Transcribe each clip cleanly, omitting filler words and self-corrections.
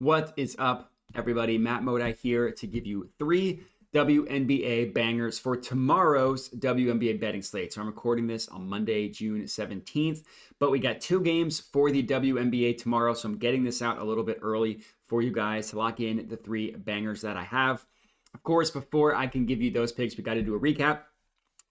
What is up, everybody? Matt Modi here to give you 3 WNBA bangers for tomorrow's WNBA betting slate. So I'm recording this on Monday, June 17th, but we got 2 games for the WNBA tomorrow. So I'm getting this out a little bit early for you guys to lock in the 3 bangers that I have. Of course, before I can give you those picks, we got to do a recap.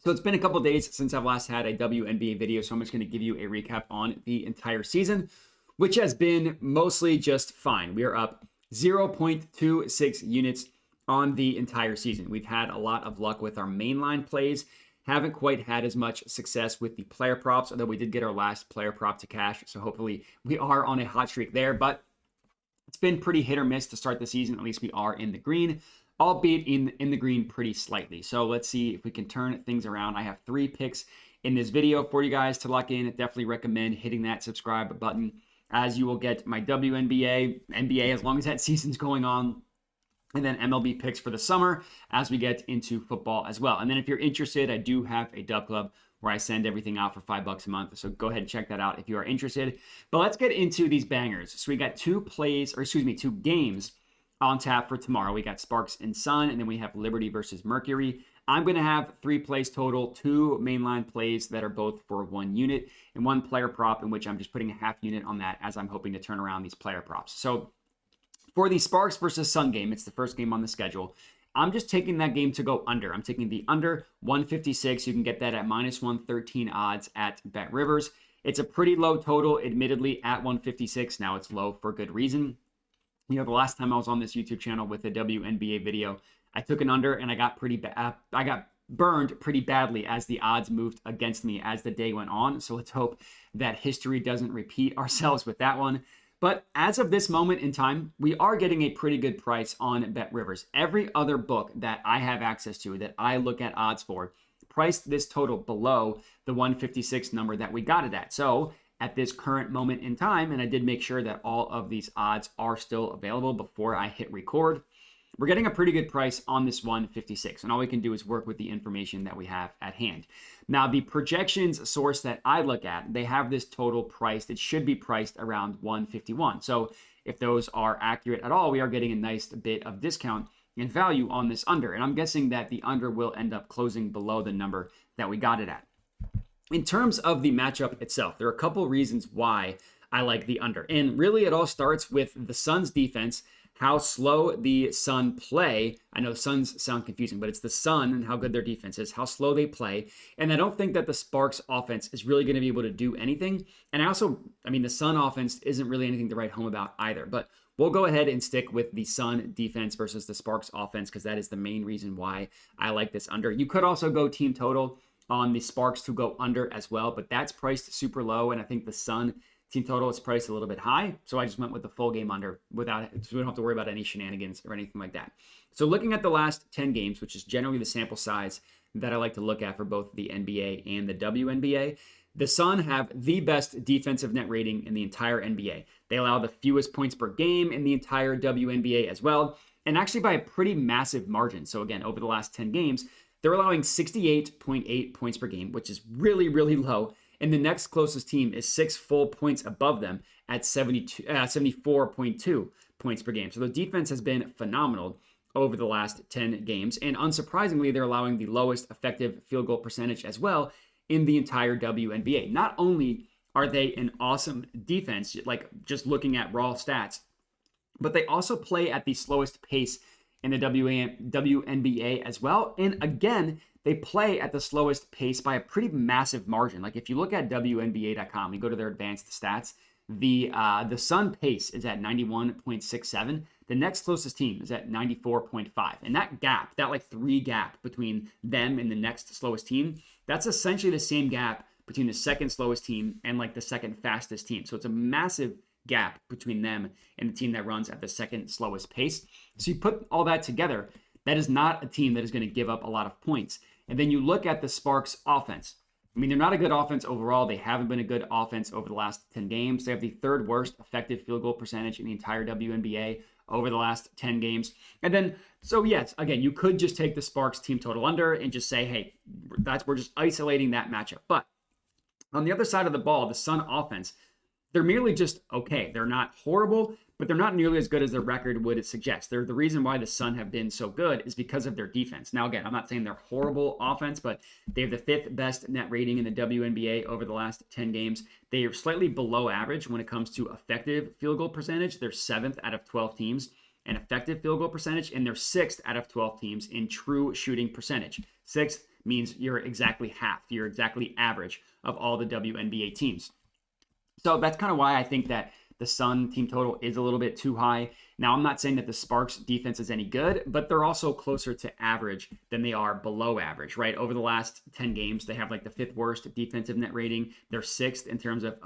So it's been a couple days since I've last had a WNBA video, so I'm just going to give you a recap on the entire season, which has been mostly just fine. We are up 0.26 units on the entire season. We've had a lot of luck with our mainline plays. Haven't quite had as much success with the player props, although we did get our last player prop to cash. So hopefully we are on a hot streak there, but it's been pretty hit or miss to start the season. At least we are in the green, albeit in the green pretty slightly. So let's see if we can turn things around. I have 3 picks in this video for you guys to lock in. Definitely recommend hitting that subscribe button, as you will get my WNBA, NBA as long as that season's going on, and then MLB picks for the summer as we get into football as well. And then if you're interested, I do have a Dub Club where I send everything out for $5 a month. So go ahead and check that out if you are interested. But let's get into these bangers. So we got 2 games on tap for tomorrow. We got Sparks and Sun, and then we have Liberty versus Mercury. I'm going to have 3 plays total, 2 mainline plays that are both for 1 unit, and 1 player prop in which I'm just putting a half unit on that as I'm hoping to turn around these player props. So for the Sparks versus Sun game, it's the first game on the schedule. I'm just taking that game to go under. I'm taking the under 156. You can get that at -113 odds at BetRivers. It's a pretty low total, admittedly, at 156. Now it's low for good reason. You know, the last time I was on this YouTube channel with the WNBA video, I took an under and I got burned pretty badly as the odds moved against me as the day went on. So let's hope that history doesn't repeat ourselves with that one. But as of this moment in time, we are getting a pretty good price on BetRivers. Every other book that I have access to, that I look at odds for, priced this total below the 156 number that we got it at. So at this current moment in time, and I did make sure that all of these odds are still available before I hit record, we're getting a pretty good price on this 156, and all we can do is work with the information that we have at hand. Now, the projections source that I look at, they have this total priced. It should be priced around 151. So if those are accurate at all, we are getting a nice bit of discount in value on this under, and I'm guessing that the under will end up closing below the number that we got it at. In terms of the matchup itself, there are a couple reasons why I like the under, and really it all starts with the Suns defense, how slow the Sun play. I know Suns sound confusing, but it's the Sun and how good their defense is, how slow they play. And I don't think that the Sparks offense is really going to be able to do anything. And the Sun offense isn't really anything to write home about either. But we'll go ahead and stick with the Sun defense versus the Sparks offense, because that is the main reason why I like this under. You could also go team total on the Sparks to go under as well, but that's priced super low. And I think the Sun team total is priced a little bit high, so I just went with the full game under so we don't have to worry about any shenanigans or anything like that. So looking at the last 10 games, which is generally the sample size that I like to look at for both the NBA and the WNBA, the Sun have the best defensive net rating in the entire NBA. They allow the fewest points per game in the entire WNBA as well, and actually by a pretty massive margin. So again, over the last 10 games, they're allowing 68.8 points per game, which is really, really low. And the next closest team is 6 full points above them at 74.2 points per game. So the defense has been phenomenal over the last 10 games. And unsurprisingly, they're allowing the lowest effective field goal percentage as well in the entire WNBA. Not only are they an awesome defense, like just looking at raw stats, but they also play at the slowest pace in the WNBA as well. And again, they play at the slowest pace by a pretty massive margin. Like if you look at WNBA.com, you go to their advanced stats, the Sun pace is at 91.67. The next closest team is at 94.5. And that gap, that like 3 gap between them and the next slowest team, that's essentially the same gap between the second slowest team and like the second fastest team. So it's a massive gap between them and the team that runs at the second slowest pace. So you put all that together, that is not a team that is going to give up a lot of points. And then you look at the Sparks offense. I mean, they're not a good offense overall. They haven't been a good offense over the last 10 games. They have the 3rd worst effective field goal percentage in the entire WNBA over the last 10 games. And then, so yes, again, you could just take the Sparks team total under and just say, hey, we're just isolating that matchup. But on the other side of the ball, the Sun offense, they're merely just okay. They're not horrible, but they're not nearly as good as their record would suggest. The reason why the Sun have been so good is because of their defense. Now, again, I'm not saying they're horrible offense, but they have the 5th best net rating in the WNBA over the last 10 games. They are slightly below average when it comes to effective field goal percentage. They're 7th out of 12 teams in effective field goal percentage, and they're 6th out of 12 teams in true shooting percentage. 6th means you're exactly half. You're exactly average of all the WNBA teams. So that's kind of why I think that the Sun team total is a little bit too high. Now, I'm not saying that the Sparks defense is any good, but they're also closer to average than they are below average, right? Over the last 10 games, they have like the 5th worst defensive net rating. They're 6th in terms of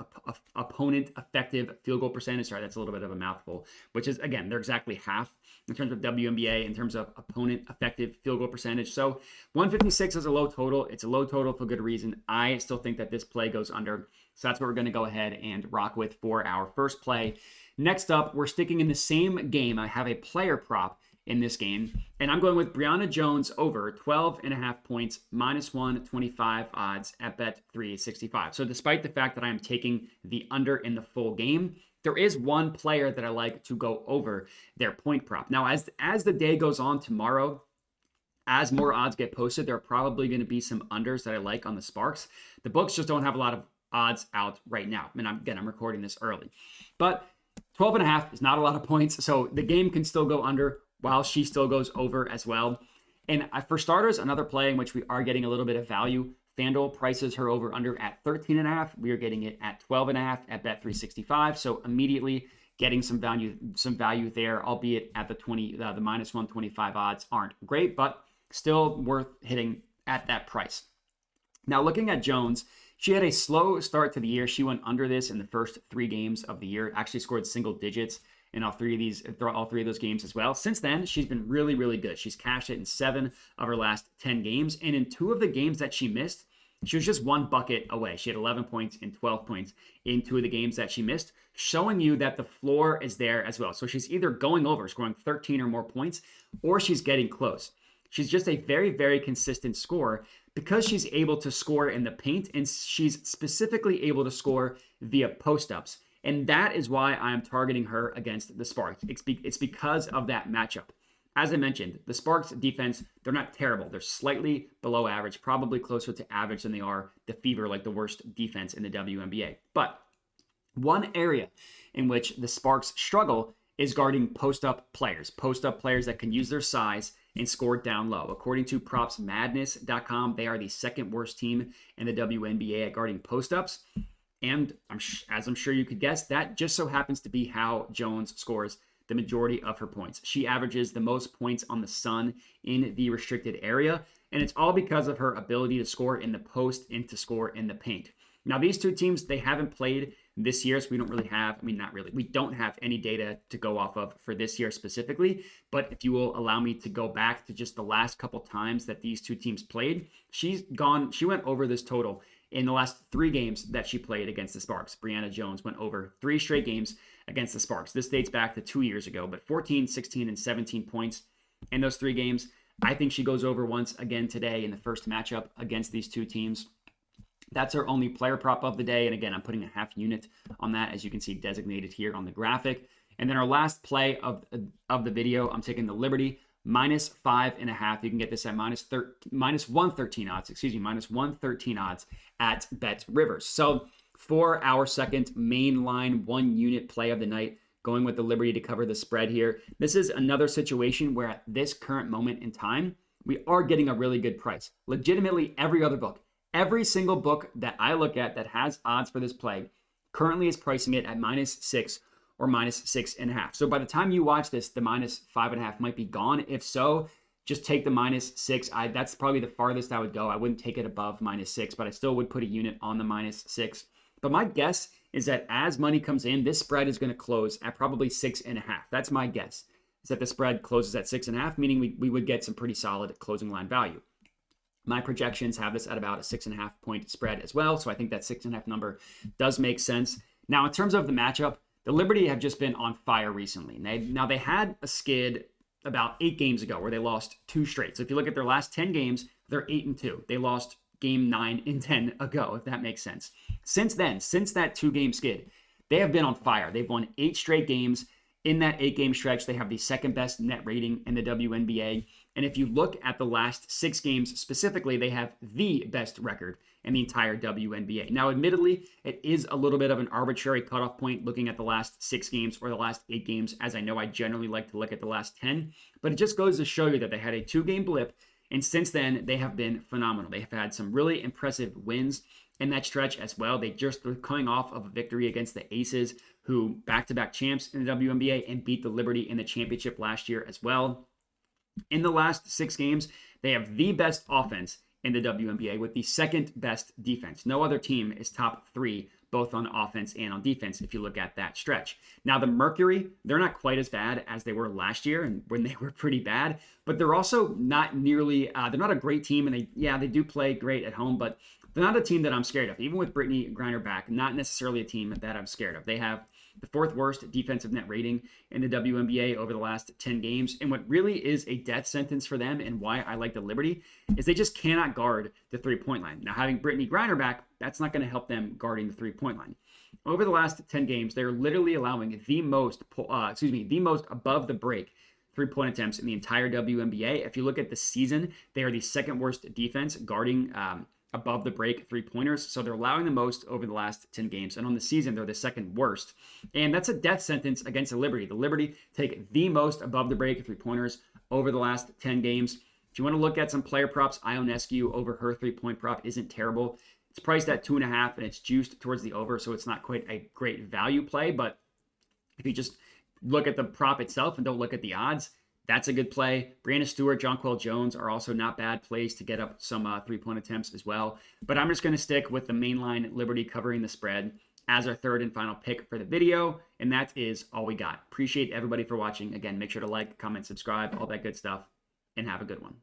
opponent effective field goal percentage. Sorry, that's a little bit of a mouthful, which is, again, they're exactly half in terms of WNBA, in terms of opponent effective field goal percentage. So 156 is a low total. It's a low total for good reason. I still think that this play goes under. So that's what we're going to go ahead and rock with for our first play. Next up, we're sticking in the same game. I have a player prop in this game, and I'm going with Brianna Jones over 12.5 points, -125 odds at Bet365. So despite the fact that I am taking the under in the full game, there is one player that I like to go over their point prop. Now, as the day goes on tomorrow, as more odds get posted, there are probably going to be some unders that I like on the Sparks. The books just don't have a lot of odds out right now. And I'm recording this early. But 12.5 is not a lot of points. So the game can still go under while she still goes over as well. And for starters, another play in which we are getting a little bit of value. FanDuel prices her over under at 13.5. We are getting it at 12.5 at Bet365. So immediately getting some value there, albeit at the -125 odds aren't great, but still worth hitting at that price. Now, looking at Jones, she had a slow start to the year. She went under this in the first 3 games of the year, actually scored single digits in all three of those games as well. Since then, she's been really, really good. She's cashed it in 7 of her last 10 games. And in 2 of the games that she missed, she was just 1 bucket away. She had 11 points and 12 points in 2 of the games that she missed, showing you that the floor is there as well. So she's either going over, scoring 13 or more points, or she's getting close. She's just a very, very consistent scorer because she's able to score in the paint, and she's specifically able to score via post-ups. And that is why I am targeting her against the Sparks. It's because of that matchup. As I mentioned, the Sparks defense, they're not terrible. They're slightly below average, probably closer to average than they are the Fever, like the worst defense in the WNBA. But one area in which the Sparks struggle is guarding post-up players that can use their size and score down low. According to PropsMadness.com, they are the 2nd worst team in the WNBA at guarding post-ups. And as I'm sure you could guess, that just so happens to be how Jones scores the majority of her points. She averages the most points on the Sun in the restricted area, and it's all because of her ability to score in the post and to score in the paint. Now, these 2 teams, they haven't played this year, so we don't really have, we don't have any data to go off of for this year specifically, but if you will allow me to go back to just the last couple times that these 2 teams played, she went over this total in the last 3 games that she played against the Sparks. Brianna Jones went over 3 straight games against the Sparks. This dates back to 2 years ago, but 14, 16, and 17 points in those 3 games. I think she goes over once again today in the first matchup against these 2 teams. That's our only player prop of the day. And again, I'm putting a half unit on that, as you can see designated here on the graphic. And then our last play of the video, I'm taking the Liberty -5.5. You can get this at -113 odds, -113 odds at Bet Rivers. So for our second main line 1 unit play of the night, going with the Liberty to cover the spread here. This is another situation where at this current moment in time, we are getting a really good price. Legitimately, every single book that I look at that has odds for this play currently is pricing it at -6 or -6.5. So by the time you watch this, the -5.5 might be gone. If so, just take the -6. That's probably the farthest I would go. I wouldn't take it above -6, but I still would put a unit on the -6. But my guess is that as money comes in, this spread is going to close at probably 6.5. That's my guess, is that the spread closes at 6.5, meaning we would get some pretty solid closing line value. My projections have this at about a 6.5 point spread as well. So I think that 6.5 number does make sense. Now, in terms of the matchup, the Liberty have just been on fire recently. They had a skid about 8 games ago where they lost 2 straight. So if you look at their last 10 games, they're 8-2. They lost game 9 and 10 ago, if that makes sense. Since then, since that 2-game skid, They have been on fire. They've won 8 straight games. In that 8-game stretch, they have the second best net rating in the WNBA. And if you look at the last 6 games specifically, they have the best record in the entire WNBA. Now, admittedly, it is a little bit of an arbitrary cutoff point looking at the last 6 games or the last 8 games, as I know I generally like to look at the last 10. But it just goes to show you that they had a 2-game blip, and since then, they have been phenomenal. They have had some really impressive wins in that stretch as well. They just were coming off of a victory against the Aces, who back-to-back champs in the WNBA and beat the Liberty in the championship last year as well. In the last 6 games, they have the best offense in the WNBA with the second best defense. No other team is top 3, both on offense and on defense, if you look at that stretch. Now, the Mercury, they're not quite as bad as they were last year and when they were pretty bad, but they're also not nearly, they're not a great team, and they do play great at home, but they're not a team that I'm scared of. Even with Brittany Griner back, not necessarily a team that I'm scared of. They have the 4th worst defensive net rating in the WNBA over the last 10 games. And what really is a death sentence for them, and why I like the Liberty, is they just cannot guard the 3-point line. Now, having Brittany Griner back, that's not going to help them guarding the 3-point line. Over the last 10 games, they're literally allowing the most above the break 3-point attempts in the entire WNBA. If you look at the season, they are the 2nd worst defense guarding above the break 3-pointers. So they're allowing the most over the last 10 games. And on the season, they're the 2nd worst. And that's a death sentence against the Liberty. The Liberty take the most above the break 3-pointers over the last 10 games. If you want to look at some player props, Ionescu over her 3-point prop isn't terrible. It's priced at 2.5 and it's juiced towards the over. So it's not quite a great value play. But if you just look at the prop itself and don't look at the odds, that's a good play. Brianna Stewart, Jonquel Jones are also not bad plays to get up some 3-point attempts as well. But I'm just going to stick with the mainline Liberty covering the spread as our 3rd and final pick for the video. And that is all we got. Appreciate everybody for watching. Again, make sure to like, comment, subscribe, all that good stuff, and have a good one.